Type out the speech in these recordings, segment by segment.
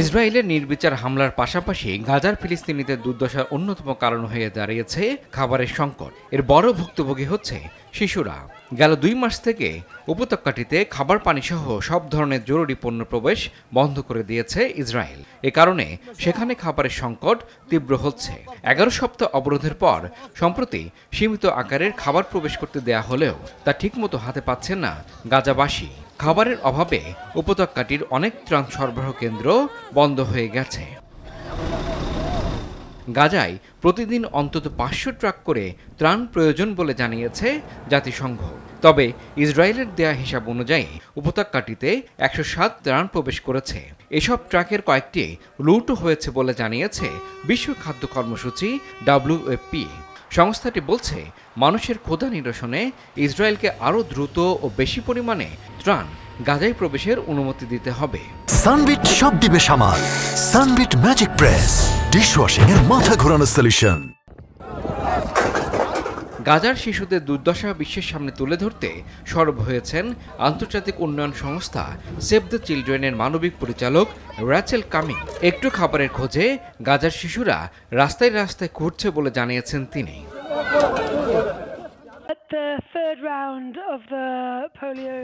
ইসরায়েলের নির্বিচার হামলার পাশাপাশি গাজার ফিলিস্তিনিদের দুর্দশার অন্যতম কারণ হয়ে দাঁড়িয়েছে খাবারের সংকট। এর বড় ভুক্তভোগী হচ্ছে শিশুরা। গেল 2 মাস থেকে উপত্যকাটিতে খাবার পানি সহ সব ধরনের জরুরি পণ্য প্রবেশ বন্ধ করে দিয়েছে ইসরায়েল। এ কারণে সেখানে খাবারের সংকট তীব্র হচ্ছে। 11 সপ্তাহ অবরোধের পর সম্প্রতি সীমিত আকারের খাবার প্রবেশ করতে দেয়া হলেও তা ঠিকমতো হাতে পাচ্ছেন না গাজাবাসী। খাবারের অভাবে উপত্যকাটির অনেক ত্রাণ সরবরাহ কেন্দ্র বন্ধ হয়ে গেছে। গাজায় প্রতিদিন অন্তত 500 ট্রাক করে ত্রাণ প্রয়োজন বলে জানিয়েছে জাতিসংঘ। তবে ইসরায়েলের দেয়া হিসাব অনুযায়ী উপত্যকাটিতে 107 ত্রাণ প্রবেশ করেছে। এসব ট্রাকের কয়েকটি লুটও হয়েছে বলে জানিয়েছে বিশ্ব খাদ্য কর্মসূচি WFP। সংস্থাটি বলছে, মানুষের ক্ষুধা নিরসনে ইসরায়েলকে আরও দ্রুত ও বেশি পরিমাণে ত্রাণ গাজায় প্রবেশের অনুমতি দিতে হবে। সানবিট সব দিবে সামাল। সানবিট ম্যাজিক প্রেস ডিশওয়াশিং এর মাথা ঘোরানো সলিউশন। গাজার শিশুদের দুর্দশা বিশ্বের সামনে তুলে ধরতে সরব হয়েছেন আন্তর্জাতিক উন্নয়ন সংস্থা সেভ দ্য চিলড্রেনের মানবিক পরিচালক র্যাচেল কামিং। একটু খাবারের খোঁজে গাজার শিশুরা রাস্তায় রাস্তায় ঘুরছে বলে জানিয়েছেন তিনি।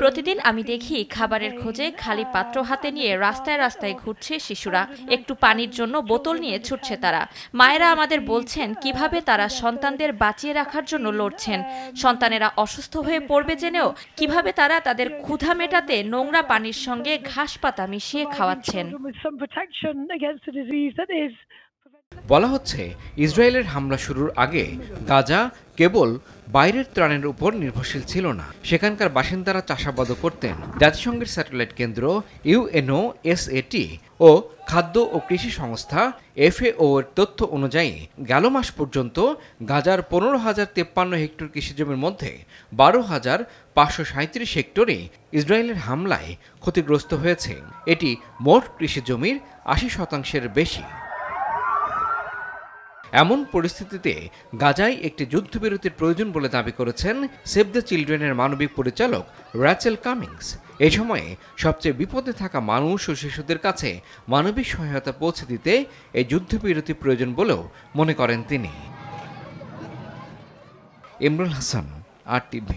প্রতিদিন আমি দেখি খাবারের খোঁজে খালি পাত্র হাতে নিয়ে রাস্তায় রাস্তায় ঘুরছে শিশুরা। একটু পানির জন্য বোতল নিয়ে ছুটছে তারা। মায়েরা আমাদের বলছেন কিভাবে তারা সন্তানদের বাঁচিয়ে রাখার জন্য লড়ছেন। সন্তানেরা অসুস্থ হয়ে পড়বে জেনেও কিভাবে তারা তাদের ক্ষুধা মেটাতে নোংরা পানির সঙ্গে ঘাস পাতা মিশিয়ে খাওয়াচ্ছেন। বলা হচ্ছে, ইসরায়েলের হামলা শুরুর আগে গাজা কেবল বাইরের ত্রাণের উপর নির্ভরশীল ছিল না, সেখানকার বাসিন্দারা চাষাবাদও করতেন। জাতিসংঘের স্যাটেলাইট কেন্দ্র UNOSAT ও খাদ্য ও কৃষি সংস্থা FAO এর তথ্য অনুযায়ী গেল মাস পর্যন্ত গাজার 15,053 হেক্টর কৃষিজমির মধ্যে 12,537 হেক্টরই ইসরায়েলের হামলায় ক্ষতিগ্রস্ত হয়েছে। এটি মোট কৃষিজমির 80% বেশি। এমন পরিস্থিতিতে গাজায় একটি যুদ্ধবিরতির প্রয়োজন বলে দাবি করেছেন সেভ দ্য চিলড্রেনের মানবিক পরিচালক র্যাচেল কামিংস। এই সময়ে সবচেয়ে বিপদে থাকা মানুষ ও শিশুদের কাছে মানবিক সহায়তা পৌঁছে দিতে এই যুদ্ধবিরতি প্রয়োজন বলেও মনে করেন তিনি। ইমরুল হাসান, RTV।